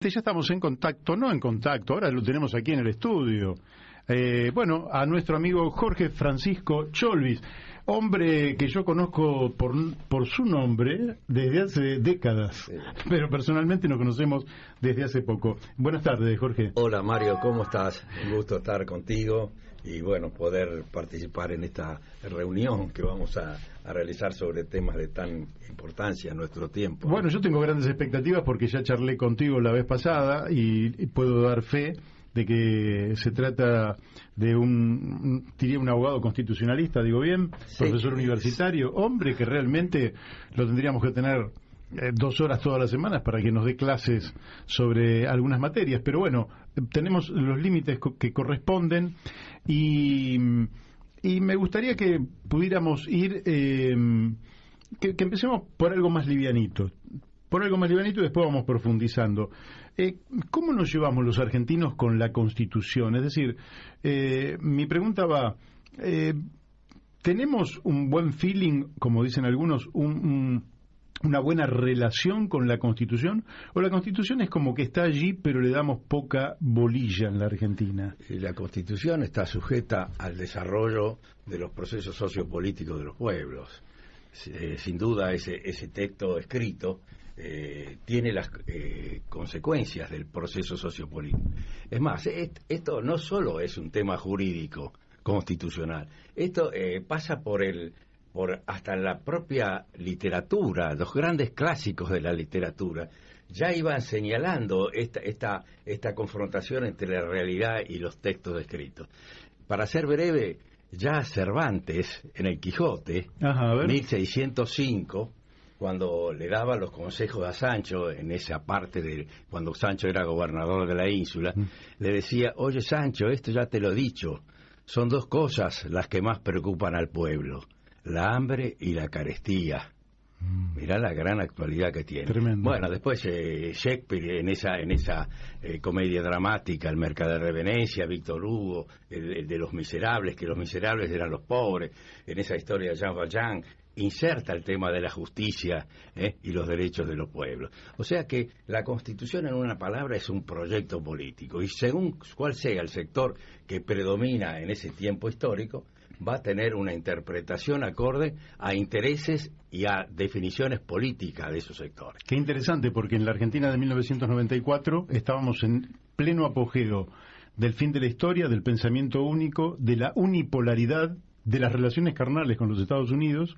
Ya estamos en contacto, no en contacto, ahora lo tenemos aquí en el estudio. A nuestro amigo Jorge Francisco Cholvis, hombre que yo conozco por su nombre desde hace décadas, sí, pero personalmente nos conocemos desde hace poco. Buenas tardes, Jorge. Hola, Mario, ¿cómo estás? Un gusto estar contigo y poder participar en esta reunión que vamos a realizar sobre temas de tan importancia en nuestro tiempo. Bueno, yo tengo grandes expectativas porque ya charlé contigo la vez pasada y puedo dar fe de que se trata de un abogado constitucionalista, digo bien, sí, profesor universitario, hombre que realmente lo tendríamos que tener 2 horas todas las semanas para que nos dé clases sobre algunas materias, pero bueno, tenemos los límites que corresponden y me gustaría que pudiéramos ir, que empecemos por algo más livianito. Y después vamos profundizando. ¿Cómo nos llevamos los argentinos con la Constitución? Es decir, mi pregunta va, ¿tenemos un buen feeling, como dicen algunos, una buena relación con la Constitución? ¿O la Constitución es como que está allí, pero le damos poca bolilla en la Argentina? La Constitución está sujeta al desarrollo de los procesos sociopolíticos de los pueblos. Sin duda, ese texto escrito tiene las consecuencias del proceso sociopolítico. Es más, esto no solo es un tema jurídico constitucional, esto pasa por hasta la propia literatura. Los grandes clásicos de la literatura ya iban señalando esta confrontación entre la realidad y los textos escritos. Para ser breve, ya Cervantes, en el Quijote, 1605, cuando le daba los consejos a Sancho, en esa parte de cuando Sancho era gobernador de la ínsula, le decía: oye, Sancho, esto ya te lo he dicho, son 2 cosas las que más preocupan al pueblo, la hambre y la carestía. Mirá la gran actualidad que tiene. Tremendo. Bueno, después Shakespeare en esa comedia dramática, El mercader de Venecia, Víctor Hugo, el de los miserables, que los miserables eran los pobres, en esa historia de Jean Valjean, inserta el tema de la justicia y los derechos de los pueblos. O sea que la Constitución, en una palabra, es un proyecto político, y según cuál sea el sector que predomina en ese tiempo histórico, va a tener una interpretación acorde a intereses y a definiciones políticas de esos sectores. Qué interesante, porque en la Argentina de 1994 estábamos en pleno apogeo del fin de la historia, del pensamiento único, de la unipolaridad, de las relaciones carnales con los Estados Unidos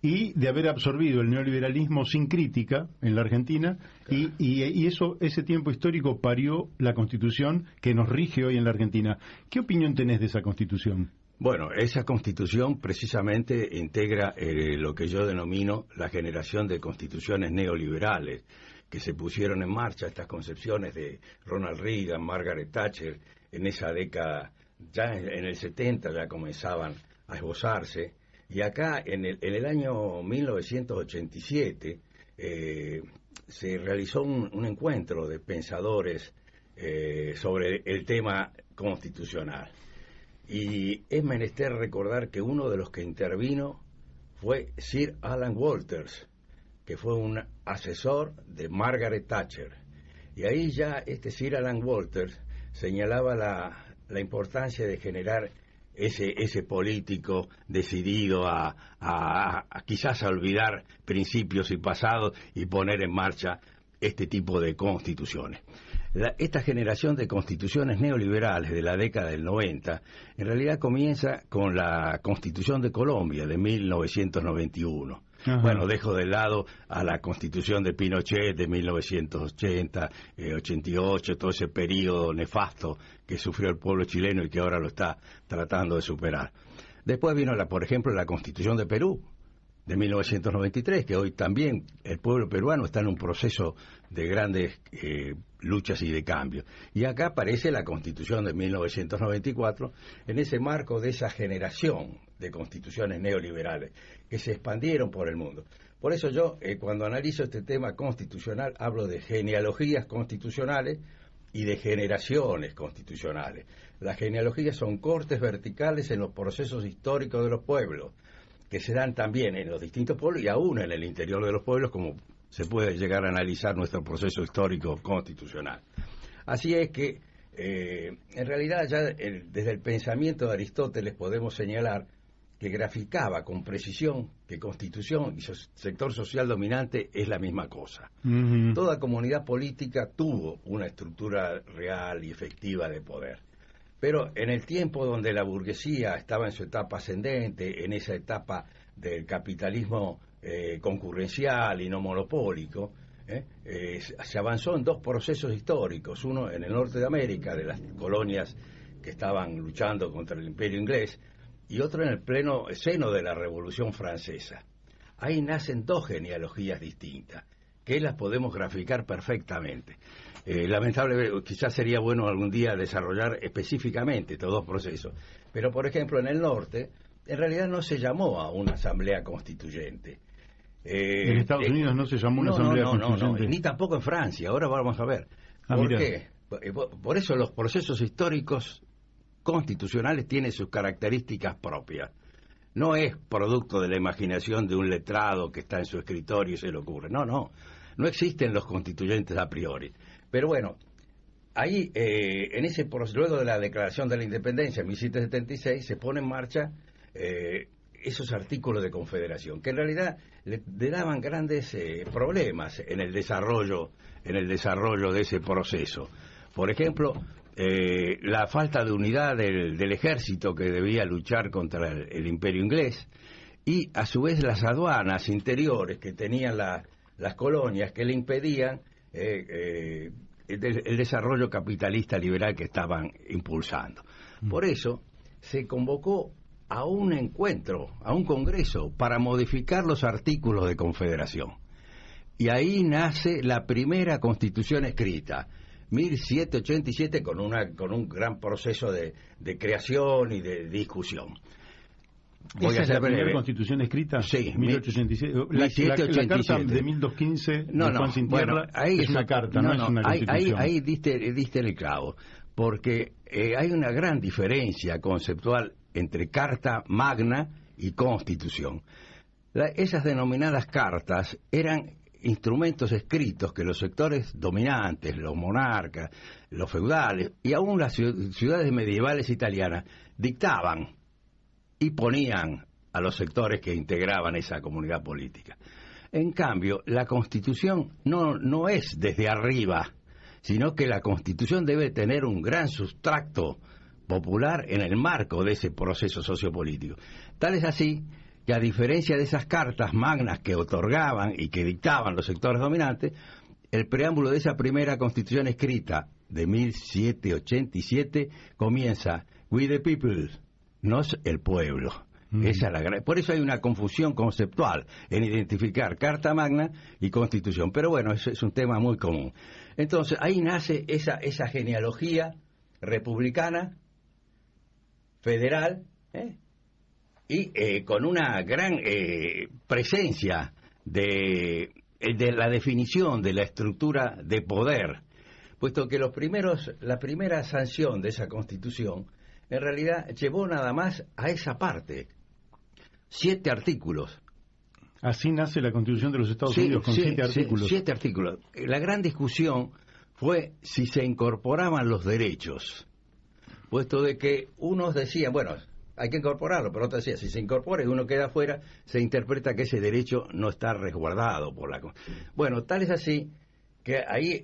y de haber absorbido el neoliberalismo sin crítica en la Argentina, claro. y ese tiempo histórico parió la Constitución que nos rige hoy en la Argentina. ¿Qué opinión tenés de esa Constitución? Bueno, esa Constitución precisamente integra lo que yo denomino la generación de constituciones neoliberales que se pusieron en marcha, estas concepciones de Ronald Reagan, Margaret Thatcher, en esa década, ya en el 70 ya comenzaban a esbozarse, y acá en el año 1987 se realizó un encuentro de pensadores sobre el tema constitucional. Y es menester recordar que uno de los que intervino fue Sir Alan Walters, que fue un asesor de Margaret Thatcher. Y ahí ya Sir Alan Walters señalaba la importancia de generar ese político decidido a quizás a olvidar principios y pasados y poner en marcha este tipo de constituciones. Esta generación de constituciones neoliberales de la década del 90 en realidad comienza con la Constitución de Colombia de 1991. Ajá. Bueno, dejo de lado a la Constitución de Pinochet de 1980, 88, todo ese periodo nefasto que sufrió el pueblo chileno y que ahora lo está tratando de superar. Después vino, por ejemplo, la Constitución de Perú de 1993, que hoy también el pueblo peruano está en un proceso de grandes luchas y de cambios. Y acá aparece la Constitución de 1994, en ese marco de esa generación de constituciones neoliberales que se expandieron por el mundo. Por eso yo, cuando analizo este tema constitucional, hablo de genealogías constitucionales y de generaciones constitucionales. Las genealogías son cortes verticales en los procesos históricos de los pueblos, que se dan también en los distintos pueblos y aún en el interior de los pueblos, como se puede llegar a analizar nuestro proceso histórico constitucional. Así es que, en realidad, ya desde el pensamiento de Aristóteles podemos señalar que graficaba con precisión que constitución y sector social dominante es la misma cosa. Uh-huh. Toda comunidad política tuvo una estructura real y efectiva de poder. Pero en el tiempo donde la burguesía estaba en su etapa ascendente, en esa etapa del capitalismo concurrencial y no monopólico, se avanzó en dos procesos históricos, uno en el norte de América, de las colonias que estaban luchando contra el imperio inglés, y otro en el pleno seno de la Revolución Francesa. Ahí nacen dos genealogías distintas, que las podemos graficar perfectamente. Lamentablemente, quizás sería bueno algún día desarrollar específicamente estos dos procesos, pero por ejemplo en el norte, en realidad no se llamó a una asamblea constituyente. En Estados Unidos no se llamó una asamblea constituyente. No, ni tampoco en Francia, ahora vamos a ver. ¿Por qué? Por eso los procesos históricos constitucionales tienen sus características propias. No es producto de la imaginación de un letrado que está en su escritorio y se le ocurre. No existen los constituyentes a priori. Pero bueno, ahí, luego de la Declaración de la Independencia en 1776, se pone en marcha esos artículos de confederación, que en realidad le daban grandes problemas en el desarrollo de ese proceso. Por ejemplo, la falta de unidad del ejército que debía luchar contra el imperio inglés, y a su vez las aduanas interiores que tenían las colonias que le impedían el desarrollo capitalista liberal que estaban impulsando. Por eso se convocó a un encuentro, a un congreso, para modificar los artículos de confederación. Y ahí nace la primera constitución escrita, 1787, con un gran proceso de creación y de discusión. ¿Esa es la primera constitución escrita? Sí. 1887. La carta de 1215 de Juan Sin Tierra es una carta, no es una constitución. Ahí diste el clavo, porque hay una gran diferencia conceptual entre carta magna y constitución. Esas denominadas cartas eran instrumentos escritos que los sectores dominantes, los monarcas, los feudales y aún las ciudades medievales italianas dictaban y ponían a los sectores que integraban esa comunidad política. En cambio, la Constitución no es desde arriba, sino que la Constitución debe tener un gran sustrato popular en el marco de ese proceso sociopolítico. Tal es así que, a diferencia de esas cartas magnas que otorgaban y que dictaban los sectores dominantes, el preámbulo de esa primera Constitución escrita de 1787 comienza "We the people", nos el pueblo. Esa es por eso hay una confusión conceptual en identificar Carta Magna y Constitución. Pero bueno, eso es un tema muy común. Entonces, ahí nace esa genealogía republicana, federal, y con una gran presencia de la definición de la estructura de poder, puesto que la primera sanción de esa Constitución en realidad llevó nada más a esa parte, 7 artículos. Así nace la Constitución de los Estados Unidos, con 7 artículos. 7 artículos. La gran discusión fue si se incorporaban los derechos, puesto de que unos decían, bueno, hay que incorporarlo, pero otros decían, si se incorpora y uno queda afuera, se interpreta que ese derecho no está resguardado por la Constitución. Bueno, tal es así que ahí,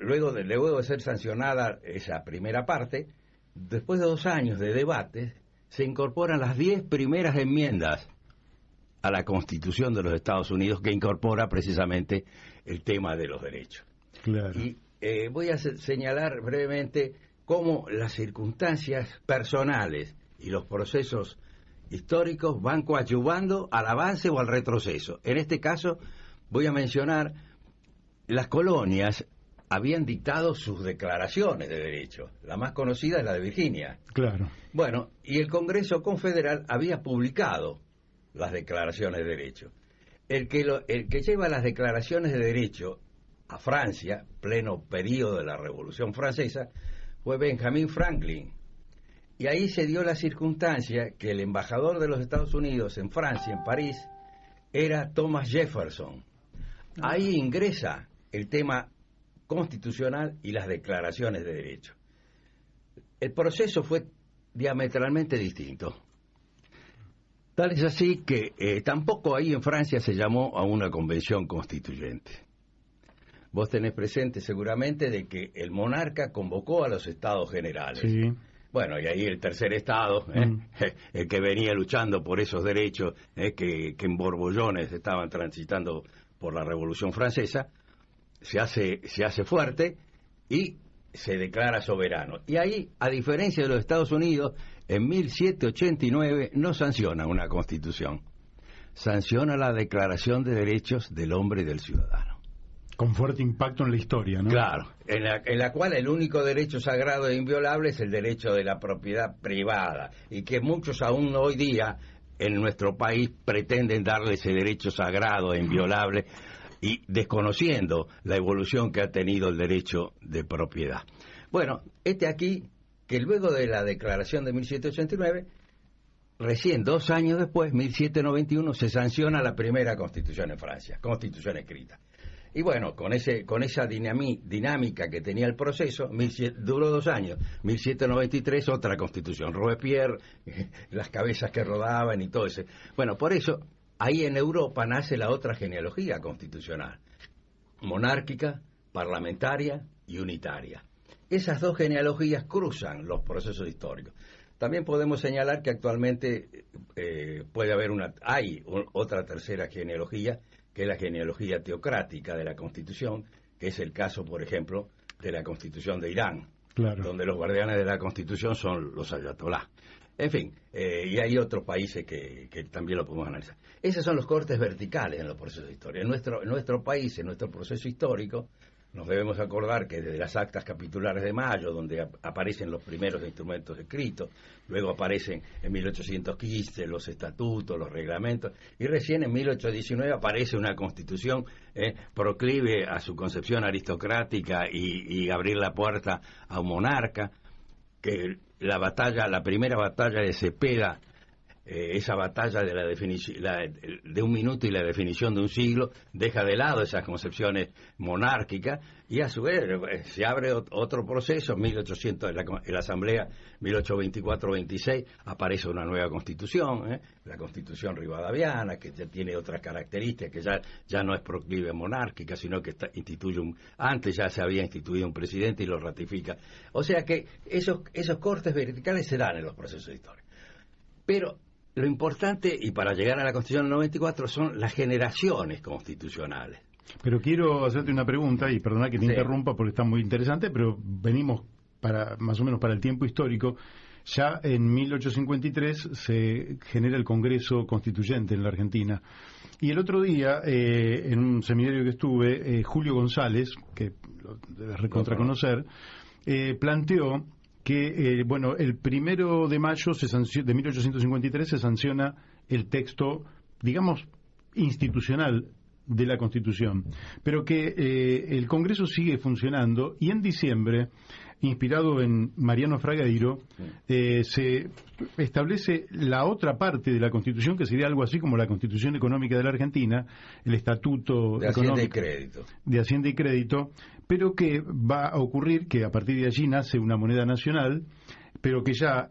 luego de ser sancionada esa primera parte, después de 2 años de debate, se incorporan las 10 primeras enmiendas a la Constitución de los Estados Unidos, que incorpora precisamente el tema de los derechos. Claro. Y voy a señalar brevemente cómo las circunstancias personales y los procesos históricos van coadyuvando al avance o al retroceso. En este caso, voy a mencionar las colonias habían dictado sus declaraciones de derechos. La más conocida es la de Virginia. Claro. Bueno, y el Congreso Confederal había publicado las declaraciones de derechos. El que lleva las declaraciones de derecho a Francia, pleno periodo de la Revolución Francesa, fue Benjamin Franklin. Y ahí se dio la circunstancia que el embajador de los Estados Unidos en Francia, en París, era Thomas Jefferson. Ahí ingresa el tema constitucional y las declaraciones de derechos. El proceso fue diametralmente distinto. Tal es así que tampoco ahí en Francia se llamó a una convención constituyente. Vos tenés presente seguramente de que el monarca convocó a los estados generales. Sí. Bueno, y ahí el tercer estado, el que venía luchando por esos derechos que en borbollones estaban transitando por la Revolución Francesa, se hace fuerte y se declara soberano. Y ahí, a diferencia de los Estados Unidos, en 1789 no sanciona una constitución, sanciona la Declaración de Derechos del Hombre y del Ciudadano. Con fuerte impacto en la historia, ¿no? Claro, en la cual el único derecho sagrado e inviolable es el derecho de la propiedad privada, y que muchos aún hoy día en nuestro país pretenden darle ese derecho sagrado e inviolable y desconociendo la evolución que ha tenido el derecho de propiedad. Bueno, aquí, que luego de la declaración de 1789, recién 2 años después, 1791, se sanciona la primera constitución en Francia, constitución escrita. Y bueno, con esa dinámica que tenía el proceso, duró 2 años, 1793 otra constitución, Robespierre, las cabezas que rodaban y todo eso. Bueno, por eso, ahí en Europa nace la otra genealogía constitucional, monárquica, parlamentaria y unitaria. Esas dos genealogías cruzan los procesos históricos. También podemos señalar que actualmente puede haber otra tercera genealogía, que es la genealogía teocrática de la Constitución, que es el caso, por ejemplo, de la Constitución de Irán, claro, donde los guardianes de la Constitución son los ayatolás. En fin, y hay otros países que también lo podemos analizar. Esos son los cortes verticales en los procesos de historia. En nuestro país, en nuestro proceso histórico, nos debemos acordar que desde las actas capitulares de Mayo, donde aparecen los primeros instrumentos escritos, luego aparecen en 1815 los estatutos, los reglamentos, y recién en 1819 aparece una constitución proclive a su concepción aristocrática y abrir la puerta a un monarca, que la primera batalla de Cepeda, esa batalla de la definición de un minuto y la definición de un siglo, deja de lado esas concepciones monárquicas y a su vez se abre otro proceso. En 1800 en la Asamblea 1824-26 aparece una nueva constitución, la Constitución Rivadaviana, que ya tiene otras características, que ya no es proclive monárquica, sino que antes ya se había instituido un presidente y lo ratifica. O sea que esos cortes verticales se dan en los procesos históricos. Pero lo importante, y para llegar a la Constitución del 94, son las generaciones constitucionales. Pero quiero hacerte una pregunta, y perdona que te interrumpa porque está muy interesante, pero venimos más o menos para el tiempo histórico. Ya en 1853 se genera el Congreso Constituyente en la Argentina. Y el otro día, en un seminario que estuve, Julio González, que lo debes recontra conocer, planteó que, el 1 de mayo de 1853 se sanciona el texto, digamos, institucional de la Constitución, pero que el Congreso sigue funcionando y en diciembre, inspirado en Mariano Fragueiro, se establece la otra parte de la Constitución, que sería algo así como la Constitución Económica de la Argentina, el Estatuto de Hacienda y Crédito. De Hacienda y Crédito, pero que va a ocurrir que a partir de allí nace una moneda nacional, pero que ya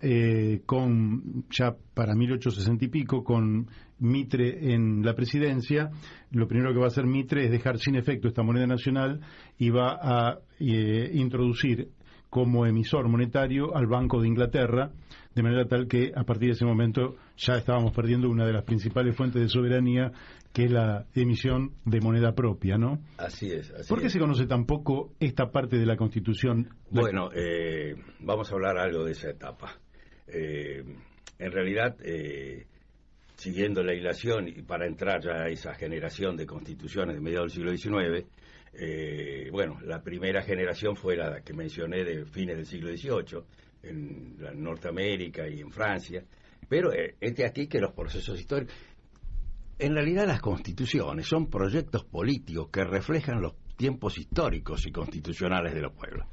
para 1860 y pico, con Mitre en la presidencia, lo primero que va a hacer Mitre es dejar sin efecto esta moneda nacional y va a introducir como emisor monetario al Banco de Inglaterra, de manera tal que a partir de ese momento ya estábamos perdiendo una de las principales fuentes de soberanía, que es la emisión de moneda propia, ¿no? Así es. ¿Por qué se conoce tan poco esta parte de la Constitución? Bueno, vamos a hablar algo de esa etapa. En realidad, siguiendo la hilación y para entrar ya a esa generación de constituciones de mediados del siglo XIX, la primera generación fue la que mencioné de fines del siglo XVIII, en Norteamérica y en Francia, pero aquí que los procesos históricos, en realidad las constituciones son proyectos políticos que reflejan los tiempos históricos y constitucionales de los pueblos.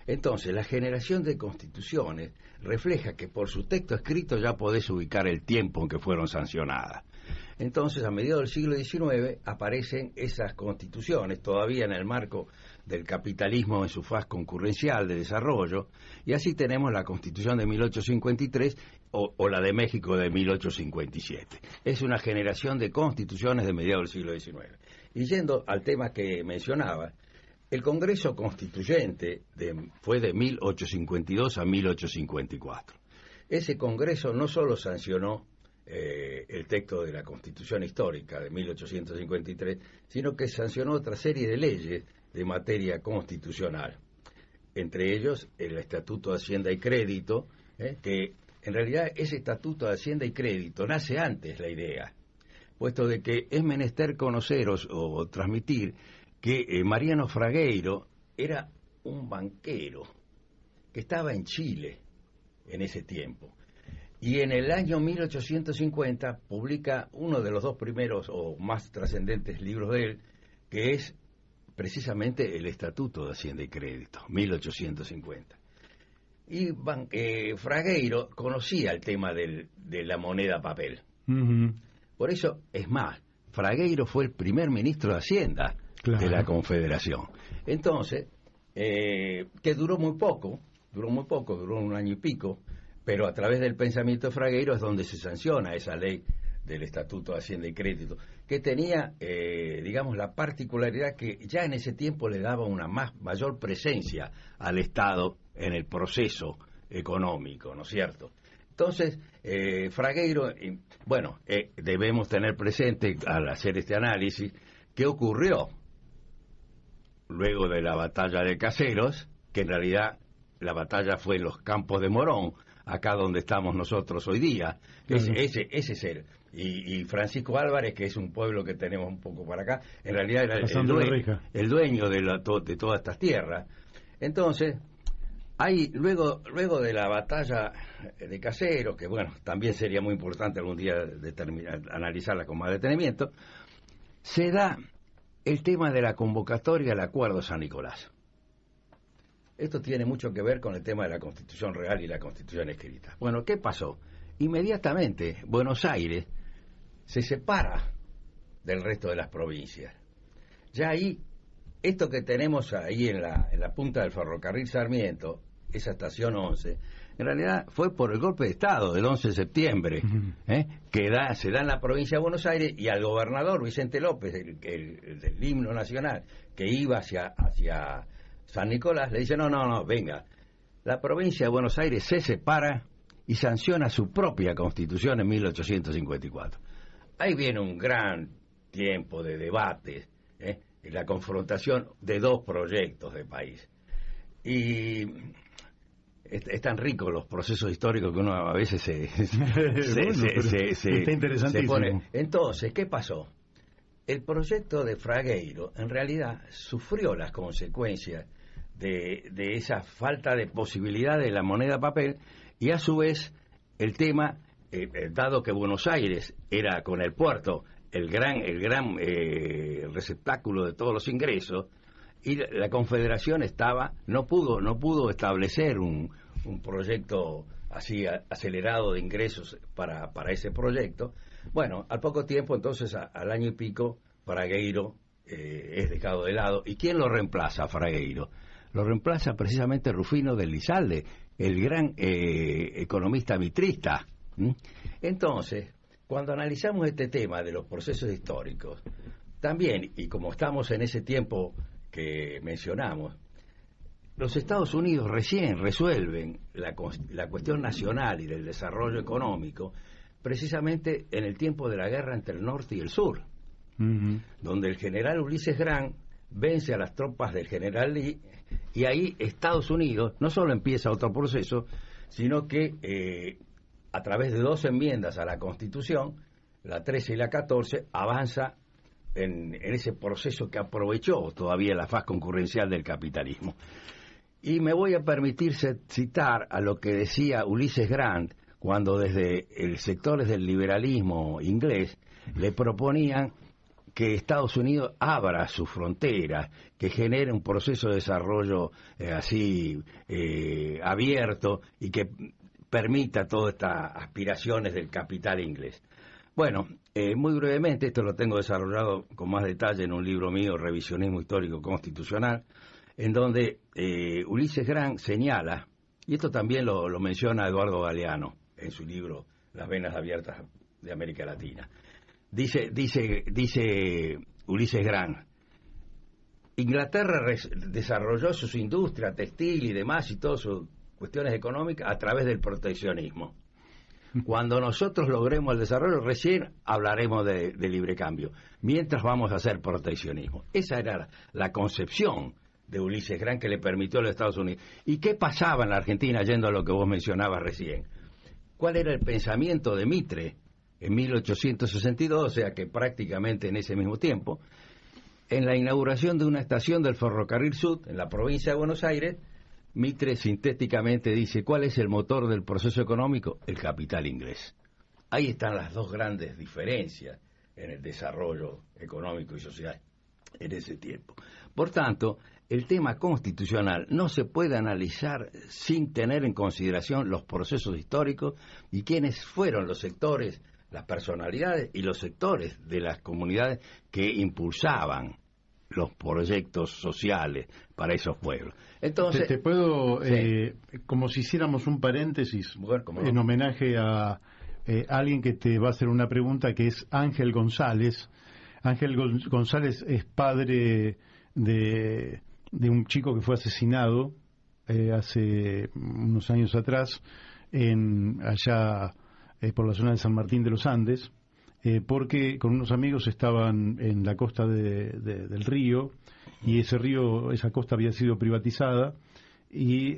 Entonces, la generación de constituciones refleja que por su texto escrito ya podés ubicar el tiempo en que fueron sancionadas. Entonces, a mediados del siglo XIX aparecen esas constituciones, todavía en el marco del capitalismo en su faz concurrencial de desarrollo, y así tenemos la Constitución de 1853 o la de México de 1857. Es una generación de constituciones de mediados del siglo XIX. Y yendo al tema que mencionaba, el Congreso Constituyente fue de 1852 a 1854. Ese Congreso no solo sancionó el texto de la Constitución histórica de 1853, sino que sancionó otra serie de leyes de materia constitucional. Entre ellos, el Estatuto de Hacienda y Crédito, que en realidad ese Estatuto de Hacienda y Crédito nace antes la idea, puesto de que es menester conoceros o transmitir que Mariano Fragueiro era un banquero que estaba en Chile en ese tiempo. Y en el año 1850 publica uno de los dos primeros o más trascendentes libros de él, que es precisamente el Estatuto de Hacienda y Crédito, 1850. Y Fragueiro conocía el tema de la moneda papel. Uh-huh. Por eso, es más, Fragueiro fue el primer ministro de Hacienda de la Confederación. Entonces, que duró muy poco, duró un año y pico, pero a través del pensamiento de Fragueiro es donde se sanciona esa ley del Estatuto de Hacienda y Crédito, que tenía, digamos, la particularidad que ya en ese tiempo le daba una mayor presencia al Estado en el proceso económico, ¿no es cierto? Entonces, Fragueiro, debemos tener presente al hacer este análisis qué ocurrió luego de la batalla de Caseros, que en realidad la batalla fue en los Campos de Morón, acá donde estamos nosotros hoy día. Ese es el. Y Francisco Álvarez, que es un pueblo que tenemos un poco para acá, en realidad era el dueño de todas estas tierras. Entonces, luego de la batalla de Caseros, que bueno, también sería muy importante algún día analizarla con más detenimiento, se da el tema de la convocatoria al Acuerdo San Nicolás. Esto tiene mucho que ver con el tema de la Constitución Real y la Constitución escrita. Bueno, ¿qué pasó? Inmediatamente Buenos Aires se separa del resto de las provincias. Ya ahí, esto que tenemos ahí en la punta del ferrocarril Sarmiento, esa estación 11, en realidad fue por el golpe de Estado del 11 de septiembre, que se da en la provincia de Buenos Aires, y al gobernador Vicente López, el del himno nacional, que iba hacia San Nicolás, le dice, no, venga, la provincia de Buenos Aires se separa y sanciona su propia constitución en 1854. Ahí viene un gran tiempo de debate, la confrontación de dos proyectos de país. Y es tan rico los procesos históricos que uno a veces está interesantísimo. Pone. Entonces, ¿qué pasó? El proyecto de Fragueiro en realidad sufrió las consecuencias de esa falta de posibilidad de la moneda papel, y a su vez el tema, dado que Buenos Aires era con el puerto el gran receptáculo de todos los ingresos, y la Confederación no pudo establecer un proyecto así acelerado de ingresos para ese proyecto. Bueno, al poco tiempo, entonces, al año y pico, Fragueiro es dejado de lado. ¿Y quién lo reemplaza a Fragueiro? Lo reemplaza precisamente Rufino del Lizalde, el gran economista mitrista. Entonces, cuando analizamos este tema de los procesos históricos, también, y como estamos en ese tiempo que mencionamos, los Estados Unidos recién resuelven la cuestión nacional y del desarrollo económico precisamente en el tiempo de la guerra entre el norte y el sur, donde el general Ulises Grant vence a las tropas del general Lee, y ahí Estados Unidos no solo empieza otro proceso, sino que a través de dos enmiendas a la Constitución, la 13 y la 14, avanza en ese proceso que aprovechó todavía la faz concurrencial del capitalismo. Y me voy a permitir citar a lo que decía Ulises Grant cuando desde sectores del liberalismo inglés le proponían que Estados Unidos abra sus fronteras, que genere un proceso de desarrollo abierto y que permita todas estas aspiraciones del capital inglés. Bueno, muy brevemente, esto lo tengo desarrollado con más detalle en un libro mío, Revisionismo Histórico Constitucional, en donde Ulises Grant señala, y esto también lo menciona Eduardo Galeano en su libro Las venas abiertas de América Latina. Dice Ulises Grant, Inglaterra desarrolló sus industrias textil y demás y todas sus cuestiones económicas a través del proteccionismo. Cuando nosotros logremos el desarrollo, recién hablaremos de libre cambio. Mientras vamos a hacer proteccionismo. Esa era la concepción de Ulises Grant que le permitió a los Estados Unidos. ¿Y qué pasaba en la Argentina, yendo a lo que vos mencionabas recién? ¿Cuál era el pensamiento de Mitre en 1862? O sea que prácticamente en ese mismo tiempo, en la inauguración de una estación del Ferrocarril Sud, en la provincia de Buenos Aires, Mitre sintéticamente dice, ¿cuál es el motor del proceso económico? El capital inglés. Ahí están las dos grandes diferencias en el desarrollo económico y social en ese tiempo. Por tanto, el tema constitucional no se puede analizar sin tener en consideración los procesos históricos y quiénes fueron los sectores, las personalidades y los sectores de las comunidades que impulsaban los proyectos sociales para esos pueblos. Entonces, te puedo, sí, como si hiciéramos un paréntesis, bueno, en homenaje a alguien que te va a hacer una pregunta, que es Ángel González. Ángel González es padre de un chico que fue asesinado hace unos años atrás, allá por la zona de San Martín de los Andes, porque con unos amigos estaban en la costa del río, y esa costa había sido privatizada, y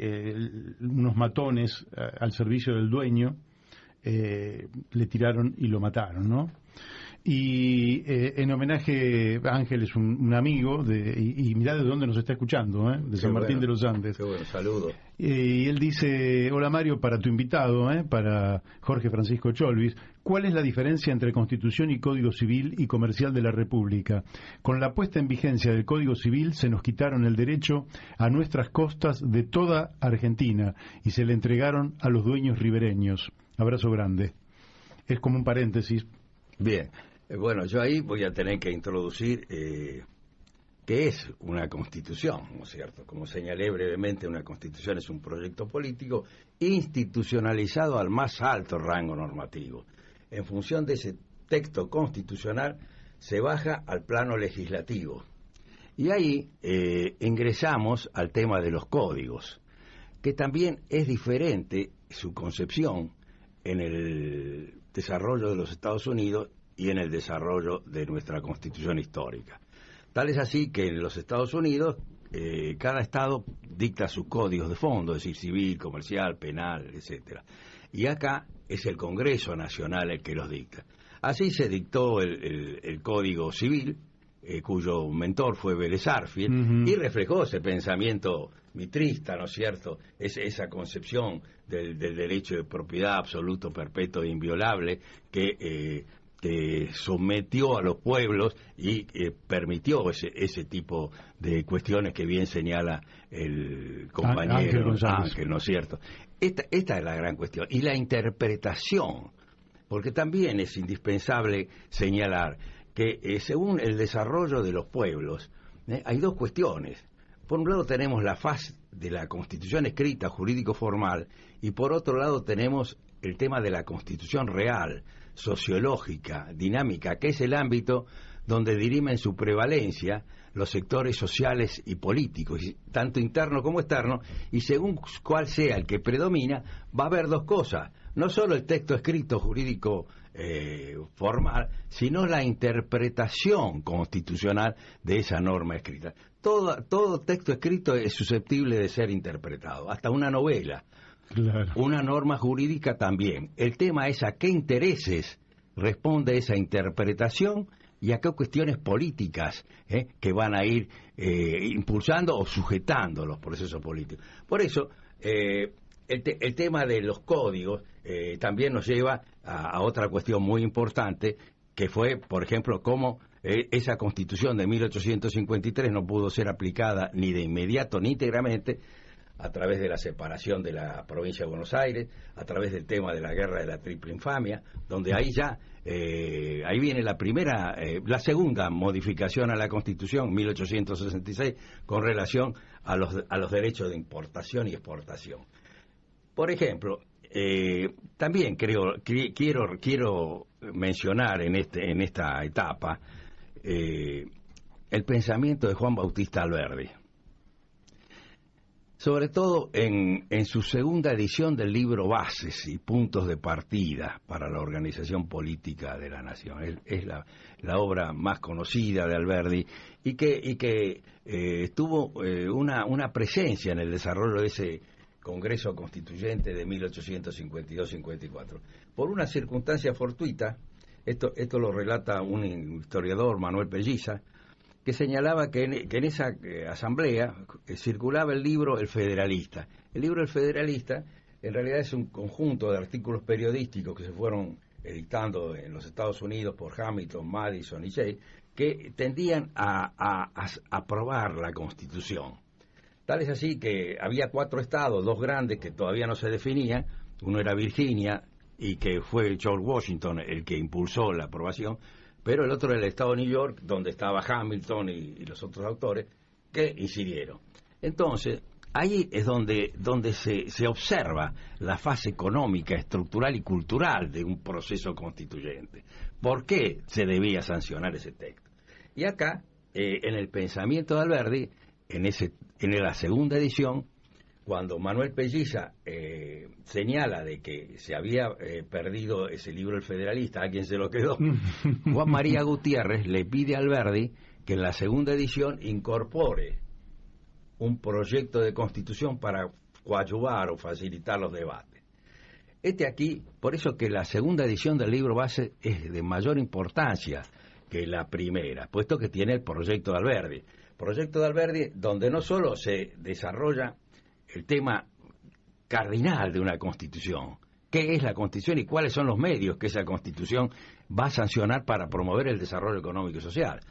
unos matones al servicio del dueño le tiraron y lo mataron, ¿no? Y en homenaje, Ángel es un amigo, y mirá de dónde nos está escuchando, de San Martín de los Andes. Qué bueno, saludo. Y él dice, hola Mario, para tu invitado, para Jorge Francisco Cholvis, ¿cuál es la diferencia entre Constitución y Código Civil y Comercial de la República? Con la puesta en vigencia del Código Civil se nos quitaron el derecho a nuestras costas de toda Argentina y se le entregaron a los dueños ribereños. Abrazo grande. Es como un paréntesis. Bien. Bueno, yo ahí voy a tener que introducir qué es una constitución, ¿no es cierto? Como señalé brevemente, una constitución es un proyecto político institucionalizado al más alto rango normativo. En función de ese texto constitucional se baja al plano legislativo. Y ahí ingresamos al tema de los códigos, que también es diferente su concepción en el desarrollo de los Estados Unidos y en el desarrollo de nuestra Constitución histórica. Tal es así que en los Estados Unidos cada estado dicta sus códigos de fondo, es decir, civil, comercial, penal, etcétera. Y acá es el Congreso Nacional el que los dicta. Así se dictó el Código Civil, cuyo mentor fue Vélez Arfield, y reflejó ese pensamiento mitrista, ¿no es cierto? Esa concepción del derecho de propiedad absoluto, perpetuo e inviolable que sometió a los pueblos y permitió ese tipo de cuestiones que bien señala el compañero Ángel, ¿no es cierto? Esta es la gran cuestión. Y la interpretación, porque también es indispensable señalar que según el desarrollo de los pueblos, hay dos cuestiones. Por un lado tenemos la faz de la Constitución escrita, jurídico-formal, y por otro lado tenemos el tema de la Constitución real, sociológica, dinámica, que es el ámbito donde dirimen su prevalencia los sectores sociales y políticos, tanto interno como externo, y según cuál sea el que predomina, va a haber dos cosas, no solo el texto escrito jurídico formal, sino la interpretación constitucional de esa norma escrita. Todo texto escrito es susceptible de ser interpretado, hasta una novela. Claro. Una norma jurídica también. El tema es a qué intereses responde esa interpretación y a qué cuestiones políticas que van a ir impulsando o sujetando los procesos políticos. Por eso, el tema de los códigos también nos lleva a otra cuestión muy importante, que fue, por ejemplo, cómo esa Constitución de 1853 no pudo ser aplicada ni de inmediato ni íntegramente, a través de la separación de la provincia de Buenos Aires, a través del tema de la guerra de la triple infamia, donde ahí ya, ahí viene la segunda modificación a la Constitución, 1866, con relación a los derechos de importación y exportación. Por ejemplo, también quiero mencionar en esta etapa el pensamiento de Juan Bautista Alberdi, sobre todo en su segunda edición del libro Bases y Puntos de Partida para la Organización Política de la Nación. Es la obra más conocida de Alberdi y que tuvo una presencia en el desarrollo de ese Congreso Constituyente de 1852-54. Por una circunstancia fortuita, esto lo relata un historiador, Manuel Pelliza, que señalaba que en esa asamblea circulaba el libro El Federalista. El libro El Federalista en realidad es un conjunto de artículos periodísticos que se fueron editando en los Estados Unidos por Hamilton, Madison y Jay, que tendían a aprobar la Constitución. Tal es así que había 4 estados, 2 grandes que todavía no se definían. Uno era Virginia, y que fue George Washington el que impulsó la aprobación, pero el otro era el estado de New York, donde estaba Hamilton y los otros autores que incidieron. Entonces, ahí es donde se observa la fase económica, estructural y cultural de un proceso constituyente. ¿Por qué se debía sancionar ese texto? Y acá, en el pensamiento de Alberdi, en la segunda edición, cuando Manuel Pelliza señala de que se había perdido ese libro El Federalista, a quien se lo quedó, Juan María Gutiérrez le pide a Alberdi que en la segunda edición incorpore un proyecto de constitución para coadyuvar o facilitar los debates. Aquí, por eso que la segunda edición del libro base es de mayor importancia que la primera, puesto que tiene el proyecto de Alberdi. Proyecto de Alberdi donde no solo se desarrolla el tema cardinal de una constitución, qué es la constitución y cuáles son los medios que esa constitución va a sancionar para promover el desarrollo económico y social.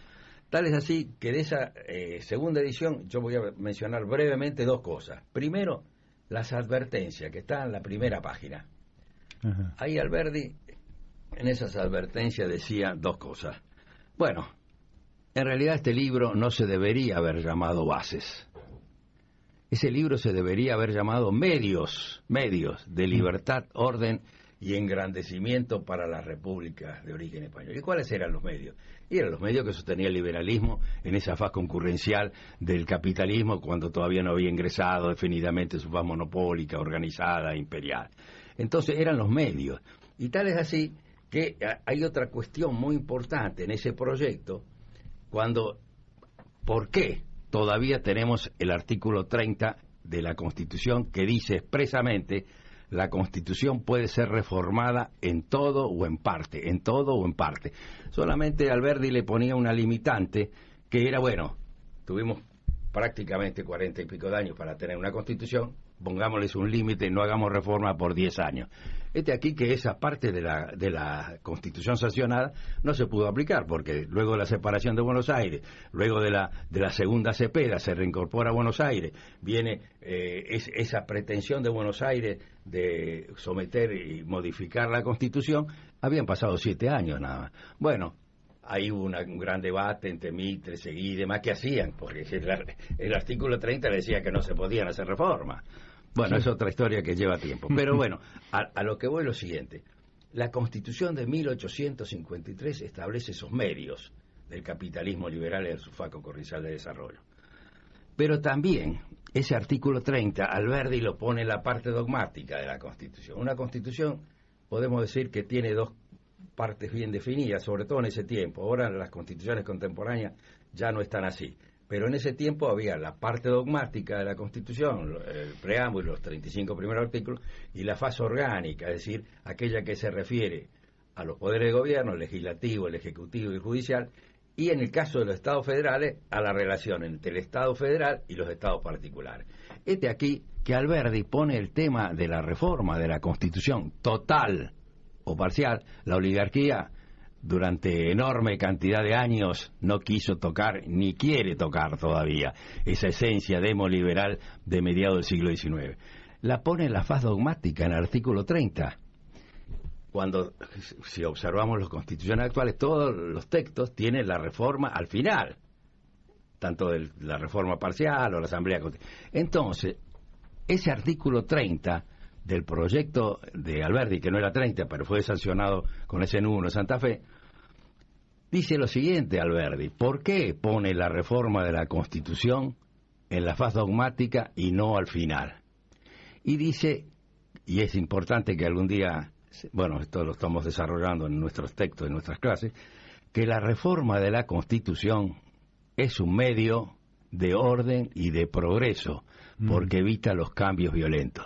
Tal es así que de esa segunda edición yo voy a mencionar brevemente 2 cosas. Primero, las advertencias que están en la primera página. Ajá. Ahí Alberdi, en esas advertencias, decía 2 cosas. Bueno, en realidad este libro no se debería haber llamado Bases. Ese libro se debería haber llamado medios de libertad, orden y engrandecimiento para las repúblicas de origen español. ¿Y cuáles eran los medios? Y eran los medios que sostenía el liberalismo en esa faz concurrencial del capitalismo cuando todavía no había ingresado definitivamente su faz monopólica, organizada, imperial. Entonces eran los medios. Y tal es así que hay otra cuestión muy importante en ese proyecto, ¿por qué todavía tenemos el artículo 30 de la Constitución que dice expresamente la Constitución puede ser reformada en todo o en parte, Solamente Alberdi le ponía una limitante que era, bueno, tuvimos prácticamente 40 y pico de años para tener una Constitución, pongámosles un límite, no hagamos reforma por 10 años. Aquí que esa parte de la Constitución sancionada no se pudo aplicar, porque luego de la separación de Buenos Aires, luego de la segunda Cepeda, se reincorpora a Buenos Aires, viene esa pretensión de Buenos Aires de someter y modificar la Constitución, habían pasado 7 años nada más. Bueno, ahí hubo un gran debate entre Mitre, Seguí y demás que hacían, porque el artículo 30 le decía que no se podían hacer reformas. Bueno, es otra historia que lleva tiempo. Pero bueno, a lo que voy lo siguiente. La Constitución de 1853 establece esos medios del capitalismo liberal en su faz concurrencial de desarrollo. Pero también ese artículo 30, Alberdi lo pone en la parte dogmática de la Constitución. Una Constitución, podemos decir que tiene 2 partes bien definidas, sobre todo en ese tiempo. Ahora las constituciones contemporáneas ya no están así. Pero en ese tiempo había la parte dogmática de la Constitución, el preámbulo, los 35 primeros artículos, y la fase orgánica, es decir, aquella que se refiere a los poderes de gobierno, el legislativo, el ejecutivo y el judicial, y en el caso de los estados federales, a la relación entre el Estado federal y los estados particulares. Aquí que Alberdi pone el tema de la reforma de la Constitución total o parcial, la oligarquía durante enorme cantidad de años no quiso tocar, ni quiere tocar todavía, esa esencia demoliberal de mediados del siglo XIX. La pone en la faz dogmática, en el artículo 30. Cuando, si observamos las constituciones actuales, todos los textos tienen la reforma al final, tanto de la reforma parcial o la Asamblea Constitucional. Entonces, ese artículo 30 del proyecto de Alberdi, que no era 30, pero fue sancionado con ese número de Santa Fe, dice lo siguiente, Alberdi: ¿por qué pone la reforma de la Constitución en la faz dogmática y no al final? Y dice, y es importante que algún día, bueno, esto lo estamos desarrollando en nuestros textos, en nuestras clases, que la reforma de la Constitución es un medio de orden y de progreso, porque evita los cambios violentos.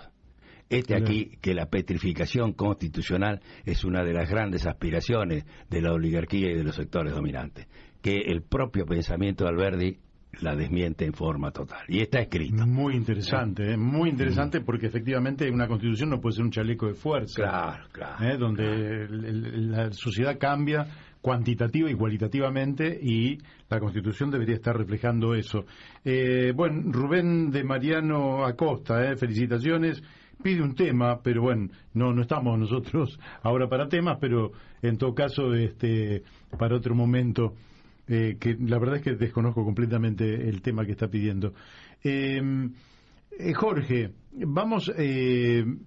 Aquí que la petrificación constitucional es una de las grandes aspiraciones de la oligarquía y de los sectores dominantes, que el propio pensamiento de Alberdi la desmiente en forma total. Y está escrito. Muy interesante, porque efectivamente una constitución no puede ser un chaleco de fuerza. Claro. Donde la sociedad cambia cuantitativa y cualitativamente, y la constitución debería estar reflejando eso. Bueno, Rubén de Mariano Acosta, felicitaciones. Pide un tema, pero bueno, no estamos nosotros ahora para temas, pero en todo caso para otro momento, que la verdad es que desconozco completamente el tema que está pidiendo. Jorge, vamos,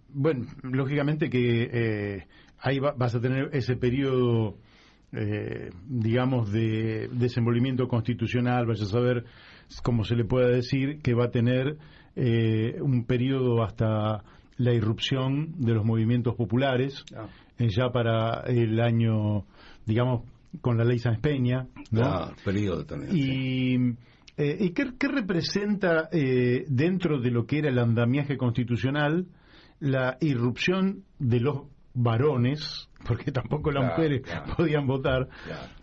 bueno, lógicamente que ahí vas a tener ese periodo, digamos, de desenvolvimiento constitucional, vaya a saber cómo se le pueda decir, que va a tener un periodo hasta la irrupción de los movimientos populares, ya para el año, digamos, con la ley Sáenz Peña, ¿no? Periodo también. ¿Y qué representa dentro de lo que era el andamiaje constitucional la irrupción de los varones, porque tampoco las mujeres podían votar,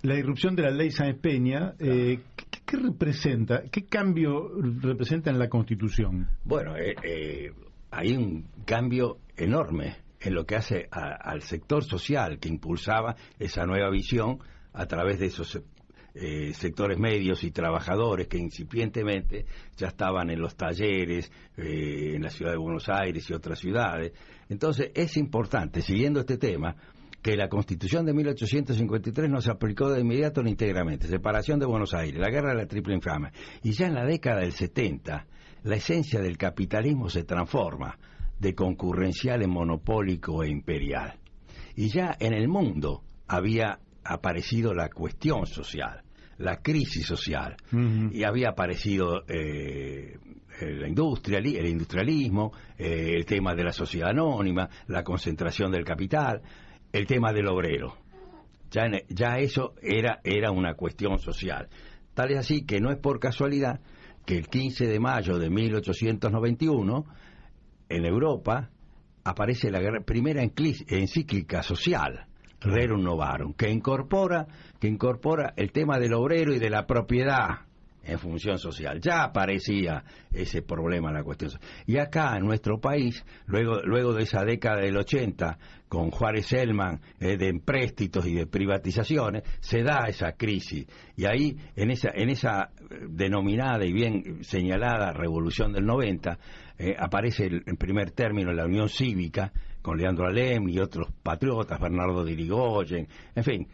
la irrupción de la ley Sáenz Peña? ¿Qué representa? ¿Qué cambio representa en la Constitución? Bueno, hay un cambio enorme en lo que hace al sector social que impulsaba esa nueva visión a través de esos sectores medios y trabajadores que incipientemente ya estaban en los talleres, en la ciudad de Buenos Aires y otras ciudades. Entonces es importante, siguiendo este tema, que la Constitución de 1853 no se aplicó de inmediato ni íntegramente. Separación de Buenos Aires, la guerra de la Triple Infame. Y ya en la década del 70, la esencia del capitalismo se transforma de concurrencial en monopólico e imperial. Y ya en el mundo había aparecido la cuestión social, la crisis social, y había aparecido el industrialismo, el tema de la sociedad anónima, la concentración del capital, el tema del obrero. Ya eso era una cuestión social. Tal es así que no es por casualidad que el 15 de mayo de 1891, en Europa, aparece la primera encíclica social, Rerum Novarum, que incorpora el tema del obrero y de la propiedad en función social. Ya aparecía ese problema en la cuestión social. Y acá, en nuestro país, luego de esa década del 80, con Juárez Elman, de empréstitos y de privatizaciones, se da esa crisis. Y ahí, en esa denominada y bien señalada Revolución del 90, aparece en primer término la Unión Cívica, con Leandro Alem y otros patriotas, Bernardo de Irigoyen, en fin,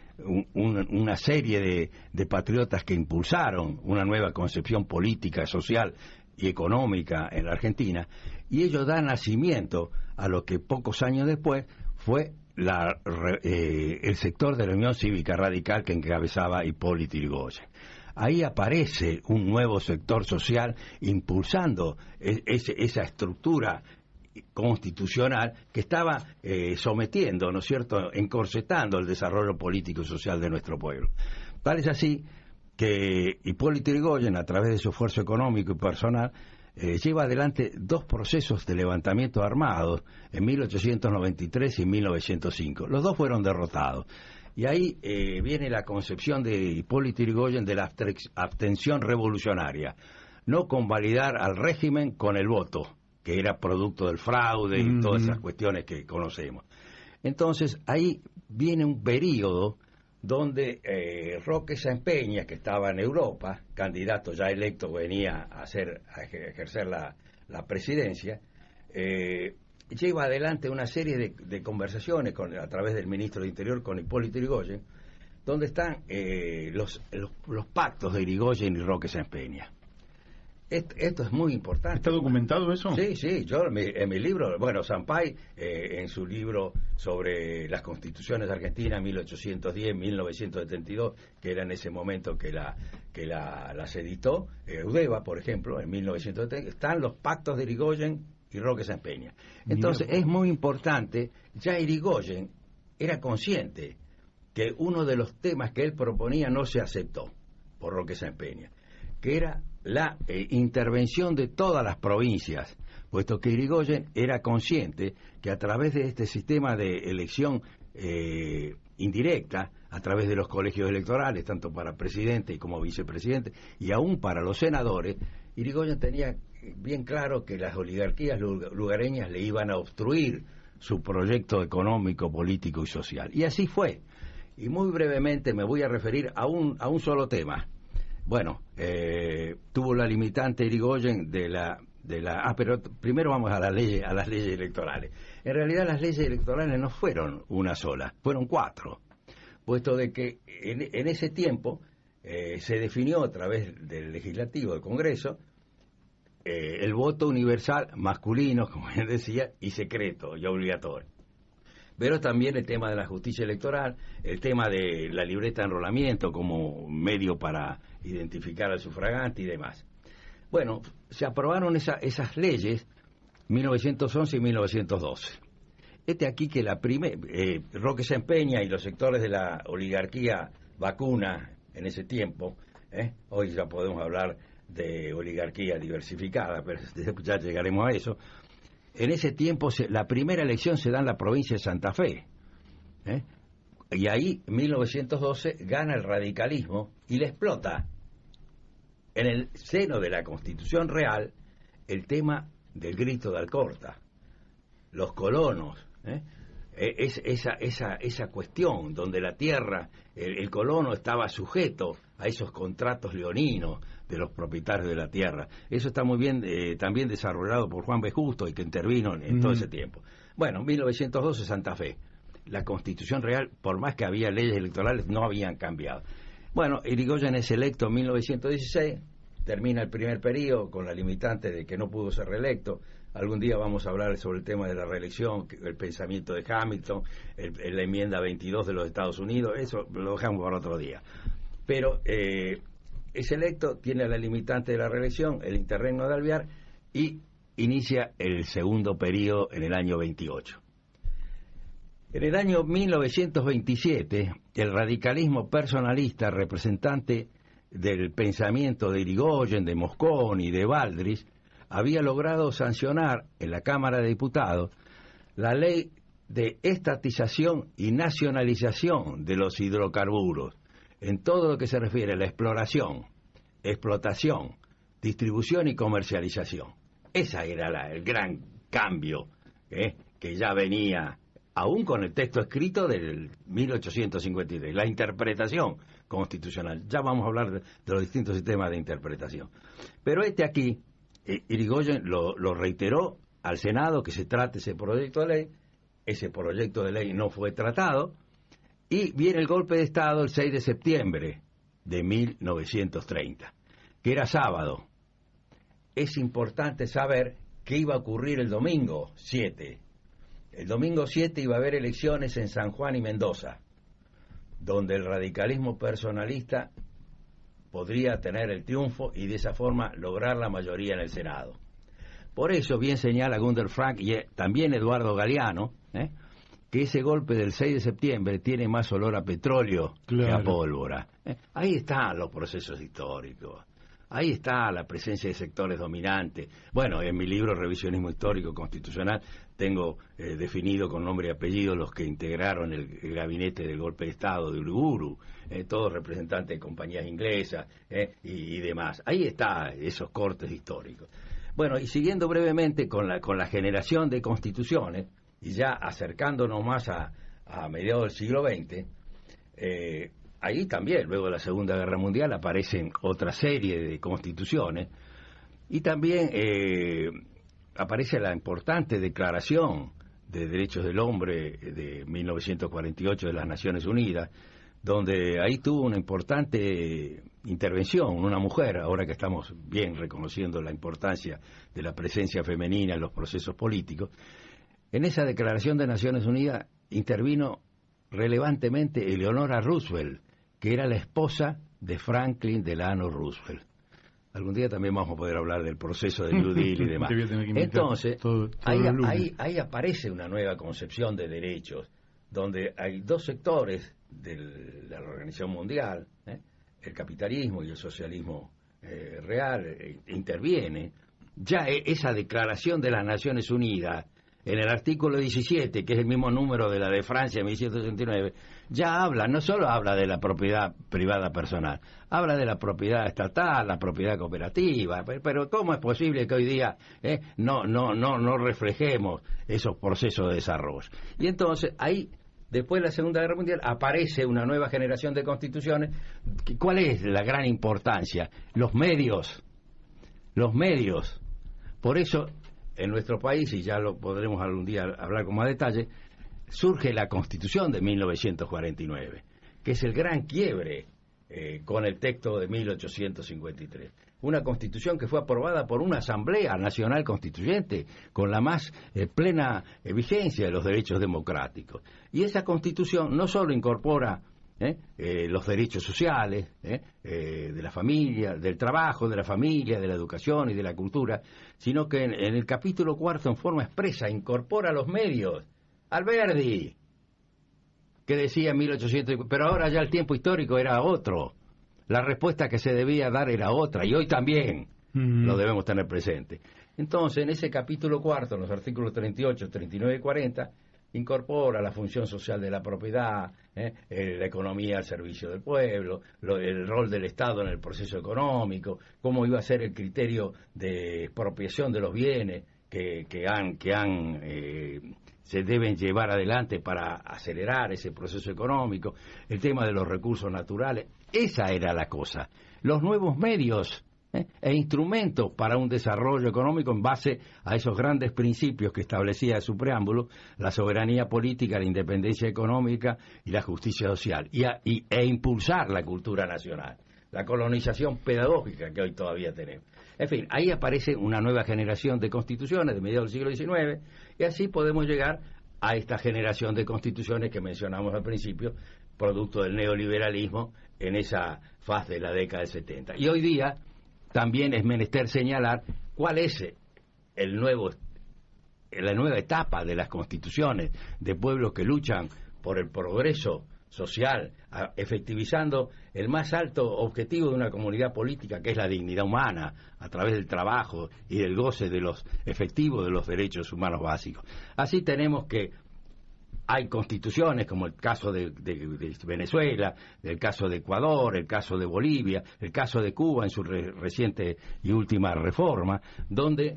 una serie de patriotas que impulsaron una nueva concepción política, social y económica en la Argentina, y ello da nacimiento a lo que pocos años después fue el sector de la Unión Cívica Radical que encabezaba Hipólito Yrigoyen. Ahí aparece un nuevo sector social impulsando esa estructura constitucional que estaba sometiendo, ¿no es cierto?, encorsetando el desarrollo político y social de nuestro pueblo. Tal es así que Hipólito Yrigoyen, a través de su esfuerzo económico y personal, lleva adelante dos procesos de levantamiento armados en 1893 y 1905. Los dos fueron derrotados. Y ahí viene la concepción de Hipólito Yrigoyen de la abstención revolucionaria, no convalidar al régimen con el voto, que era producto del fraude y todas esas cuestiones que conocemos. Entonces, ahí viene un periodo donde Roque Sáenz Peña, que estaba en Europa, candidato ya electo, venía a ejercer la presidencia, lleva adelante una serie de conversaciones a través del ministro de Interior con Hipólito Yrigoyen, donde están los pactos de Yrigoyen y Roque Sáenz Peña. Esto es muy importante. ¿Está documentado eso? Sí, yo en mi libro, Sampay, en su libro sobre las constituciones argentinas 1810-1972, que era en ese momento que las editó, Eudeva, por ejemplo, en 1970, están los pactos de Yrigoyen y Roque Sáenz Peña. Entonces, es muy importante, ya Yrigoyen era consciente que uno de los temas que él proponía no se aceptó por Roque Sáenz Peña, que era la intervención de todas las provincias, puesto que Yrigoyen era consciente que a través de este sistema de elección indirecta, a través de los colegios electorales, tanto para presidente y como vicepresidente, y aún para los senadores, Yrigoyen tenía bien claro que las oligarquías lugareñas le iban a obstruir su proyecto económico, político y social. Y así fue. Y muy brevemente me voy a referir a un solo tema. Bueno, tuvo la limitante Yrigoyen pero primero vamos a las leyes electorales. En realidad las leyes electorales no fueron una sola, fueron 4, puesto de que en ese tiempo se definió a través del legislativo, del Congreso, el voto universal masculino, como él decía, y secreto y obligatorio. Pero también el tema de la justicia electoral, el tema de la libreta de enrolamiento como medio para identificar al sufragante y demás. Bueno, se aprobaron esas leyes 1911 y 1912. Aquí que Roque Sáenz Peña y los sectores de la oligarquía vacuna en ese tiempo, hoy ya podemos hablar de oligarquía diversificada, pero ya llegaremos a eso. En ese tiempo la primera elección se da en la provincia de Santa Fe. Y ahí, en 1912, gana el radicalismo y le explota en el seno de la Constitución Real el tema del grito de Alcorta. Los colonos, esa cuestión donde la tierra, el colono estaba sujeto a esos contratos leoninos de los propietarios de la tierra. Eso está muy bien también desarrollado por Juan B. Justo y que intervino en todo ese tiempo. Bueno, 1912 Santa Fe. La Constitución Real, por más que había leyes electorales, no habían cambiado. Bueno, Yrigoyen es electo en 1916, termina el primer periodo con la limitante de que no pudo ser reelecto. Algún día vamos a hablar sobre el tema de la reelección, el pensamiento de Hamilton, la enmienda 22 de los Estados Unidos, eso lo dejamos para otro día. Pero es electo, tiene la limitante de la reelección, el interregno de Alvear, y inicia el segundo periodo en el año 28. En el año 1927, el radicalismo personalista, representante del pensamiento de Yrigoyen, de Mosconi y de Valdris, había logrado sancionar en la Cámara de Diputados la ley de estatización y nacionalización de los hidrocarburos, en todo lo que se refiere a la exploración, explotación, distribución y comercialización. Ese era el gran cambio que ya venía, aún con el texto escrito del 1853, la interpretación constitucional. Ya vamos a hablar de los distintos sistemas de interpretación. Pero aquí, Yrigoyen lo reiteró al Senado que se trate ese proyecto de ley. Ese proyecto de ley no fue tratado, y viene el golpe de Estado el 6 de septiembre de 1930, que era sábado. Es importante saber qué iba a ocurrir el domingo 7. El domingo 7 iba a haber elecciones en San Juan y Mendoza, donde el radicalismo personalista podría tener el triunfo y de esa forma lograr la mayoría en el Senado. Por eso bien señala Gunder Frank y también Eduardo Galeano, que ese golpe del 6 de septiembre tiene más olor a petróleo que a pólvora. Ahí están los procesos históricos. Ahí está la presencia de sectores dominantes. Bueno, en mi libro Revisionismo Histórico Constitucional tengo definido con nombre y apellido los que integraron el gabinete del golpe de Estado de Uriburu, todos representantes de compañías inglesas y demás. Ahí está esos cortes históricos. Bueno, y siguiendo brevemente con la generación de constituciones, y ya acercándonos más a mediados del siglo XX, Ahí también, luego de la Segunda Guerra Mundial, aparecen otra serie de constituciones y también aparece la importante Declaración de Derechos del Hombre de 1948 de las Naciones Unidas, donde ahí tuvo una importante intervención una mujer, ahora que estamos bien reconociendo la importancia de la presencia femenina en los procesos políticos. En esa Declaración de Naciones Unidas intervino relevantemente Eleonora Roosevelt, que era la esposa de Franklin Delano Roosevelt. Algún día también vamos a poder hablar del proceso del New Deal y demás. Entonces, ahí aparece una nueva concepción de derechos, donde hay dos sectores de la Organización Mundial, el capitalismo y el socialismo real, interviene. Ya esa Declaración de las Naciones Unidas, en el artículo 17, que es el mismo número de la de Francia en 1769, ya habla, no solo habla de la propiedad privada personal, habla de la propiedad estatal, la propiedad cooperativa, pero ¿cómo es posible que hoy día no reflejemos esos procesos de desarrollo? Y entonces ahí, después de la Segunda Guerra Mundial, aparece una nueva generación de constituciones. ¿Cuál es la gran importancia? Los medios. Por eso, en nuestro país, y ya lo podremos algún día hablar con más detalle, surge la Constitución de 1949, que es el gran quiebre con el texto de 1853. Una Constitución que fue aprobada por una Asamblea Nacional Constituyente con la más plena vigencia de los derechos democráticos. Y esa Constitución no solo incorpora los derechos sociales de la familia, del trabajo, de la familia, de la educación y de la cultura, sino que en el capítulo 4, en forma expresa, incorpora los medios. Alberdi, que decía en 1800, pero ahora ya el tiempo histórico era otro, la respuesta que se debía dar era otra, y hoy también lo debemos tener presente. Entonces, en ese capítulo 4, en los artículos 38, 39 y 40, incorpora la función social de la propiedad, la economía al servicio del pueblo, el rol del Estado en el proceso económico, cómo iba a ser el criterio de expropiación de los bienes que se deben llevar adelante para acelerar ese proceso económico, el tema de los recursos naturales. Esa era la cosa. Los nuevos medios e instrumentos para un desarrollo económico en base a esos grandes principios que establecía su preámbulo, la soberanía política, la independencia económica y la justicia social, e impulsar la cultura nacional, la colonización pedagógica que hoy todavía tenemos. En fin, ahí aparece una nueva generación de constituciones de mediados del siglo XIX, y así podemos llegar a esta generación de constituciones que mencionamos al principio, producto del neoliberalismo en esa faz de la década del 70. Y hoy día también es menester señalar cuál es la nueva etapa de las constituciones de pueblos que luchan por el progreso social, efectivizando el más alto objetivo de una comunidad política, que es la dignidad humana, a través del trabajo y del goce de los efectivos de los derechos humanos básicos. Así tenemos que hay constituciones, como el caso de Venezuela, el caso de Ecuador, el caso de Bolivia, el caso de Cuba en su reciente y última reforma, donde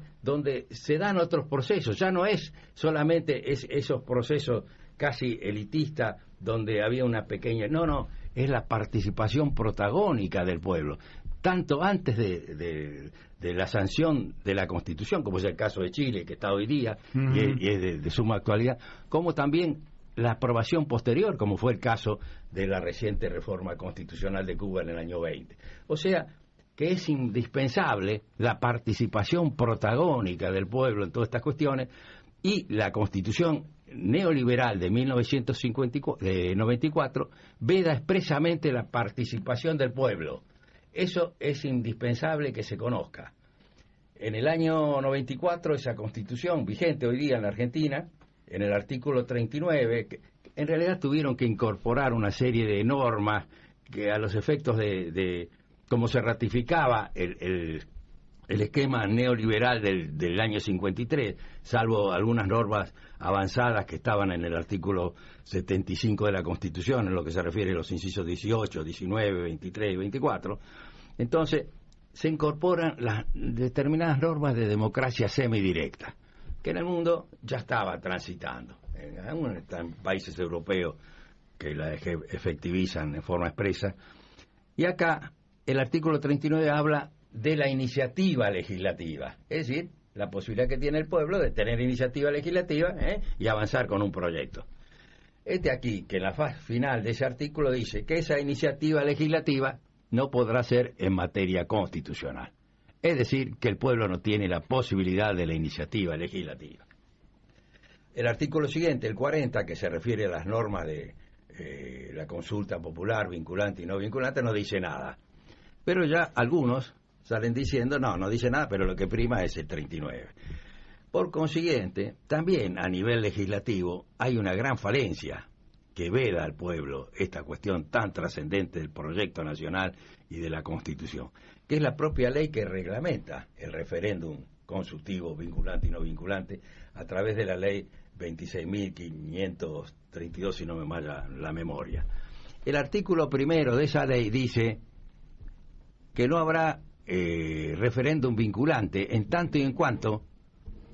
se dan otros procesos. Ya no es solamente esos procesos casi elitistas donde había una pequeña... No, es la participación protagónica del pueblo, tanto antes de la sanción de la Constitución, como es el caso de Chile, que está hoy día y es de suma actualidad, como también la aprobación posterior, como fue el caso de la reciente reforma constitucional de Cuba en el año 20. O sea, que es indispensable la participación protagónica del pueblo en todas estas cuestiones, y la Constitución neoliberal de 1994 veda expresamente la participación del pueblo. Eso es indispensable que se conozca. En el año 94, esa Constitución vigente hoy día en la Argentina, en el artículo 39, que en realidad tuvieron que incorporar una serie de normas que a los efectos de cómo se ratificaba el esquema neoliberal del año 53, salvo algunas normas avanzadas que estaban en el artículo 75 de la Constitución, en lo que se refiere a los incisos 18, 19, 23 y 24. Entonces, se incorporan las determinadas normas de democracia semidirecta, que en el mundo ya estaba transitando. En países europeos que la efectivizan en forma expresa. Y acá el artículo 39 habla de la iniciativa legislativa, es decir, la posibilidad que tiene el pueblo de tener iniciativa legislativa y avanzar con un proyecto. Aquí, que en la fase final de ese artículo dice que esa iniciativa legislativa no podrá ser en materia constitucional. Es decir, que el pueblo no tiene la posibilidad de la iniciativa legislativa. El artículo siguiente, el 40, que se refiere a las normas de la consulta popular, vinculante y no vinculante, no dice nada. Pero ya algunos salen diciendo, no dice nada, pero lo que prima es el 39. Por consiguiente, también a nivel legislativo hay una gran falencia que veda al pueblo esta cuestión tan trascendente del proyecto nacional y de la Constitución, que es la propia ley que reglamenta el referéndum consultivo, vinculante y no vinculante, a través de la ley 26.532, si no me malla la memoria. El artículo primero de esa ley dice que no habrá referéndum vinculante en tanto y en cuanto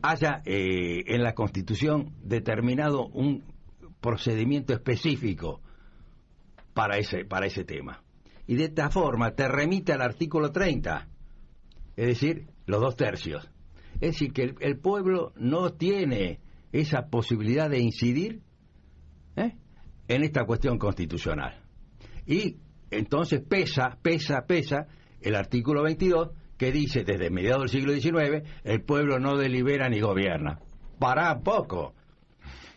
haya en la Constitución determinado un procedimiento específico para ese tema. Y de esta forma te remite al artículo 30, es decir, los 2/3. Es decir, que el pueblo no tiene esa posibilidad de incidir en esta cuestión constitucional. Y entonces pesa el artículo 22, que dice, desde mediados del siglo XIX, el pueblo no delibera ni gobierna. Pará poco.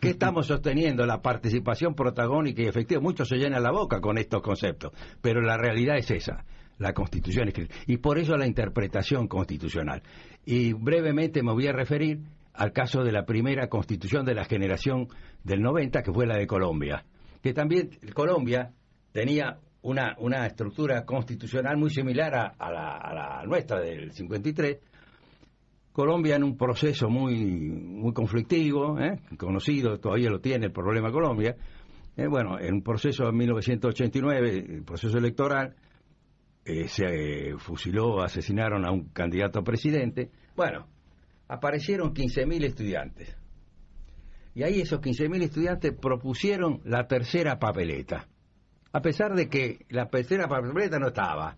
¿Qué estamos sosteniendo? La participación protagónica y efectiva. Muchos se llenan la boca con estos conceptos, pero la realidad es esa, la Constitución escrita. Y por eso la interpretación constitucional. Y brevemente me voy a referir al caso de la primera Constitución de la generación del 90, que fue la de Colombia. Que también Colombia tenía una estructura constitucional muy similar a la nuestra del 53. Colombia en un proceso muy conflictivo, conocido, todavía lo tiene el problema Colombia. En un proceso en 1989, el proceso electoral, se fusiló, asesinaron a un candidato a presidente. Aparecieron 15.000 estudiantes. Y ahí esos 15.000 estudiantes propusieron la tercera papeleta. A pesar de que la tercera papeleta no estaba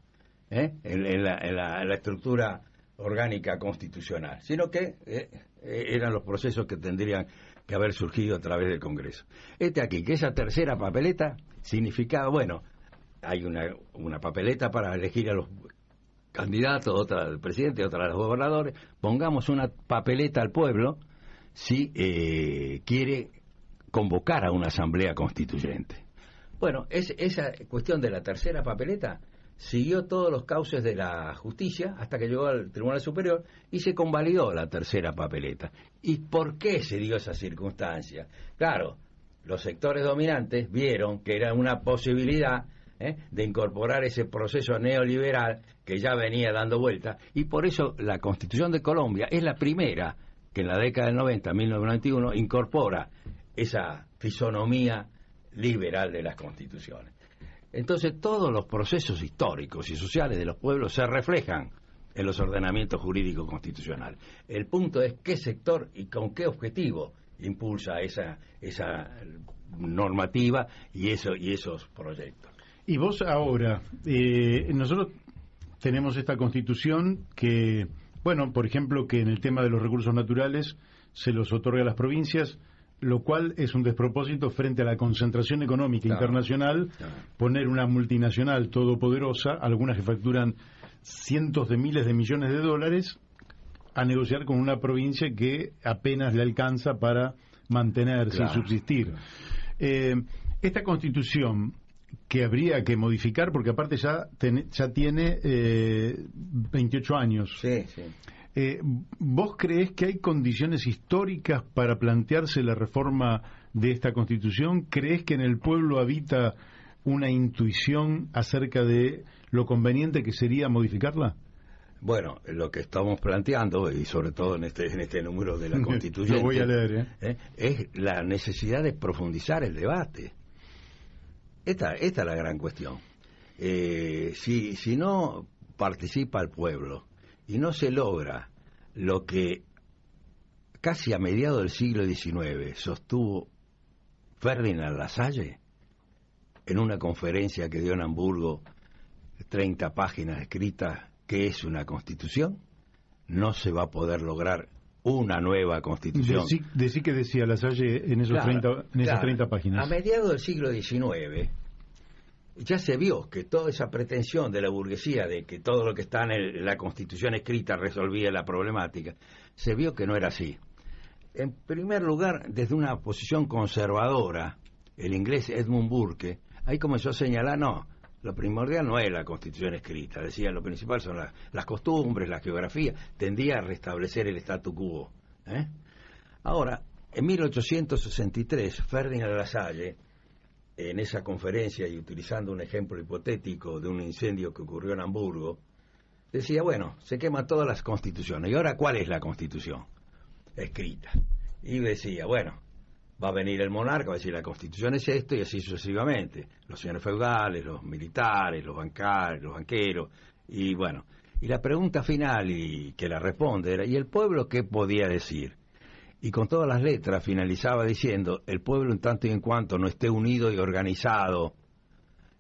en la estructura orgánica constitucional, sino que eran los procesos que tendrían que haber surgido a través del Congreso. Aquí, que esa tercera papeleta significaba, hay una papeleta para elegir a los candidatos, otra al presidente, otra a los gobernadores, pongamos una papeleta al pueblo si quiere convocar a una asamblea constituyente. Esa cuestión de la tercera papeleta siguió todos los cauces de la justicia hasta que llegó al Tribunal Superior y se convalidó la tercera papeleta. ¿Y por qué se dio esa circunstancia? Claro, los sectores dominantes vieron que era una posibilidad de incorporar ese proceso neoliberal que ya venía dando vuelta, y por eso la Constitución de Colombia es la primera que en la década del 90, 1991, incorpora esa fisonomía liberal de las constituciones. Entonces todos los procesos históricos y sociales de los pueblos se reflejan en los ordenamientos jurídicos constitucionales. El punto es qué sector y con qué objetivo impulsa esa normativa y esos proyectos. Y vos ahora, nosotros tenemos esta Constitución que, por ejemplo, que en el tema de los recursos naturales se los otorga a las provincias, lo cual es un despropósito frente a la concentración económica internacional, poner una multinacional todopoderosa, algunas que facturan cientos de miles de millones de dólares, a negociar con una provincia que apenas le alcanza para mantenerse y subsistir. Esta Constitución que habría que modificar, porque aparte ya tiene 28 años. Sí. ¿Vos creés que hay condiciones históricas para plantearse la reforma de esta Constitución? ¿Creés que en el pueblo habita una intuición acerca de lo conveniente que sería modificarla? Lo que estamos planteando, y sobre todo en este número de la Constituyente, lo voy a leer, es la necesidad de profundizar el debate. Esta es la gran cuestión. Si no participa el pueblo y no se logra lo que casi a mediados del siglo XIX sostuvo Ferdinand Lasalle, en una conferencia que dio en Hamburgo, 30 páginas escritas, ¿qué es una constitución? No se va a poder lograr una nueva constitución. Decí que decía Lasalle en esas 30 páginas. A mediados del siglo XIX ya se vio que toda esa pretensión de la burguesía de que todo lo que está en la Constitución escrita resolvía la problemática, se vio que no era así. En primer lugar, desde una posición conservadora, el inglés Edmund Burke, ahí comenzó a señalar, no, lo primordial no es la Constitución escrita, decía, lo principal son las costumbres, la geografía, tendía a restablecer el statu quo. Ahora, en 1863, Ferdinand Lasalle, en esa conferencia y utilizando un ejemplo hipotético de un incendio que ocurrió en Hamburgo, decía, bueno, se queman todas las constituciones, ¿y ahora cuál es la Constitución escrita? Y decía, bueno, va a venir el monarca, va a decir la Constitución es esto, y así sucesivamente, los señores feudales, los militares, los bancarios, los banqueros, y bueno, y la pregunta final y que la responde era, ¿y el pueblo qué podía decir? Y con todas las letras finalizaba diciendo, el pueblo en tanto y en cuanto no esté unido y organizado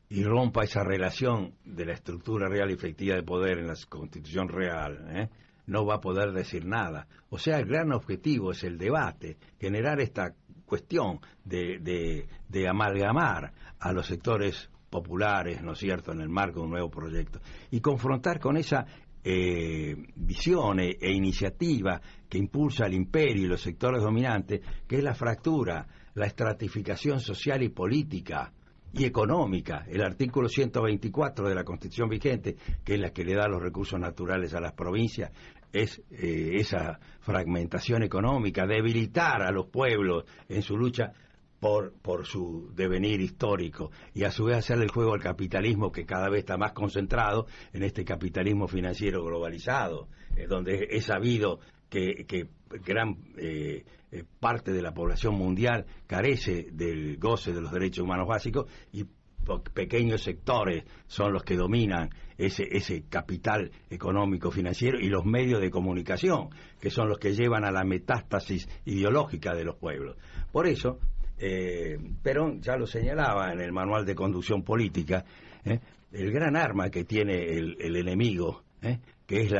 y rompa esa relación de la estructura real y efectiva de poder en la Constitución real, no va a poder decir nada. O sea, el gran objetivo es el debate, generar esta cuestión de amalgamar a los sectores populares, ¿no es cierto?, en el marco de un nuevo proyecto, y confrontar con esa visión e iniciativa que impulsa el imperio y los sectores dominantes, que es la fractura, la estratificación social y política y económica. El artículo 124 de la Constitución vigente, que es la que le da los recursos naturales a las provincias, es esa fragmentación económica, debilitar a los pueblos en su lucha por su devenir histórico, y a su vez hacerle el juego al capitalismo, que cada vez está más concentrado en este capitalismo financiero globalizado, donde es sabido que gran parte de la población mundial carece del goce de los derechos humanos básicos, y pequeños sectores son los que dominan ese capital económico financiero, y los medios de comunicación, que son los que llevan a la metástasis ideológica de los pueblos. Por eso Perón ya lo señalaba en el Manual de Conducción Política, el gran arma que tiene el enemigo, que es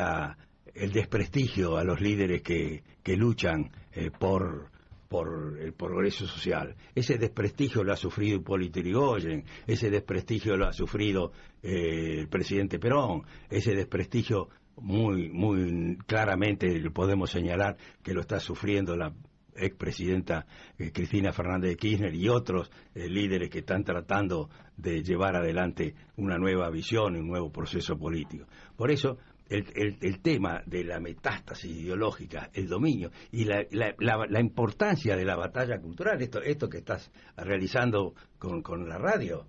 el desprestigio a los líderes que luchan por el progreso social. Ese desprestigio lo ha sufrido Hipólito Yrigoyen, ese desprestigio lo ha sufrido el presidente Perón, ese desprestigio muy claramente podemos señalar que lo está sufriendo la expresidenta Cristina Fernández de Kirchner y otros líderes que están tratando de llevar adelante una nueva visión y un nuevo proceso político. Por eso el tema de la metástasis ideológica, el dominio y la importancia de la batalla cultural, esto que estás realizando con la radio,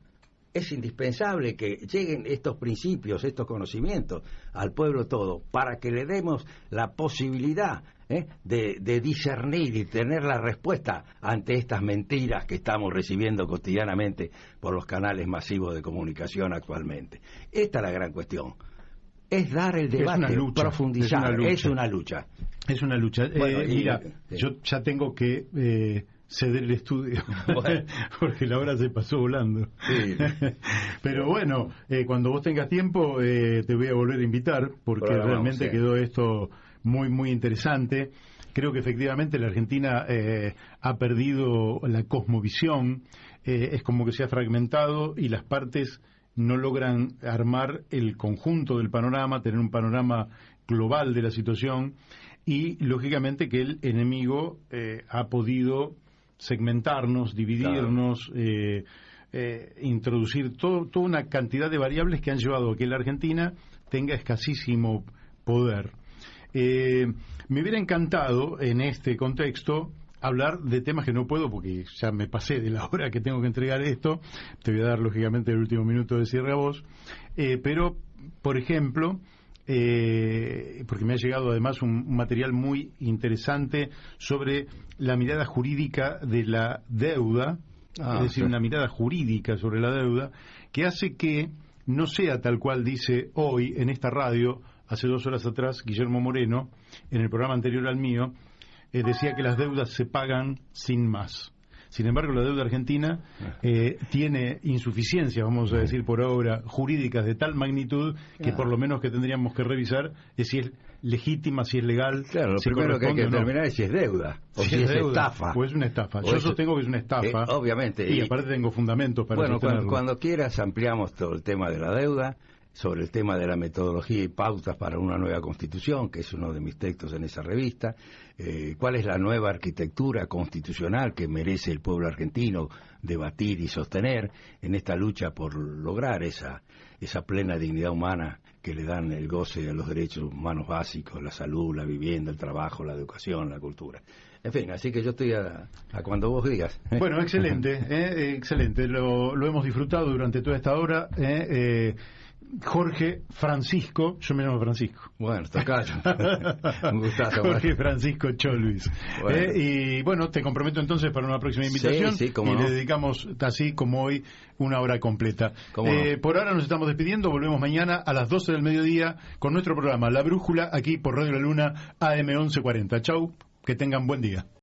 es indispensable que lleguen estos principios, estos conocimientos al pueblo todo, para que le demos la posibilidad de discernir y tener la respuesta ante estas mentiras que estamos recibiendo cotidianamente por los canales masivos de comunicación actualmente. Esta es la gran cuestión. Es dar el debate, profundizar, es una lucha. Es una lucha. Bueno, mira, yo ya tengo que ceder el estudio, bueno, porque la hora se pasó volando. Sí. Pero bueno, cuando vos tengas tiempo te voy a volver a invitar, porque realmente quedó esto muy interesante. Creo que efectivamente la Argentina ha perdido la cosmovisión, es como que se ha fragmentado y las partes no logran armar el conjunto del panorama, tener un panorama global de la situación, y lógicamente que el enemigo ha podido segmentarnos, dividirnos, claro, introducir toda una cantidad de variables que han llevado a que la Argentina tenga escasísimo poder. Me hubiera encantado en este contexto hablar de temas que no puedo porque ya me pasé de la hora que tengo que entregar esto. Te voy a dar lógicamente el último minuto de cierre a vos, pero por ejemplo, porque me ha llegado además un material muy interesante sobre la mirada jurídica de la deuda, es decir, una mirada jurídica sobre la deuda, que hace que no sea tal cual dice hoy en esta radio. Hace 2 horas atrás Guillermo Moreno, en el programa anterior al mío, decía que las deudas se pagan sin más. Sin embargo, la deuda argentina tiene insuficiencias, vamos a decir por ahora, jurídicas de tal magnitud que por lo menos que tendríamos que revisar es si es legítima, si es legal. Claro, lo primero que hay que determinar es si es deuda o si es estafa. O es una estafa. Yo sostengo que es una estafa. Obviamente. Y aparte tengo fundamentos para sostenerlo. Cuando quieras ampliamos todo el tema de la deuda, sobre el tema de la metodología y pautas para una nueva constitución, que es uno de mis textos en esa revista, cuál es la nueva arquitectura constitucional que merece el pueblo argentino debatir y sostener en esta lucha por lograr esa plena dignidad humana que le dan el goce de los derechos humanos básicos, la salud, la vivienda, el trabajo, la educación, la cultura. En fin, así que yo estoy a cuando vos digas. Bueno, excelente, excelente. Lo hemos disfrutado durante toda esta hora. Jorge Francisco, yo me llamo Francisco. Bueno, tocayo. Un gustazo. Jorge Francisco Cholvis. Bueno. Y bueno, te comprometo entonces para una próxima invitación. Sí, cómo y no. le dedicamos, así como hoy, una hora completa. ¿Cómo no? Por ahora nos estamos despidiendo. Volvemos mañana a las 12 del mediodía con nuestro programa La Brújula, aquí por Radio La Luna, AM 1140. Chau, que tengan buen día.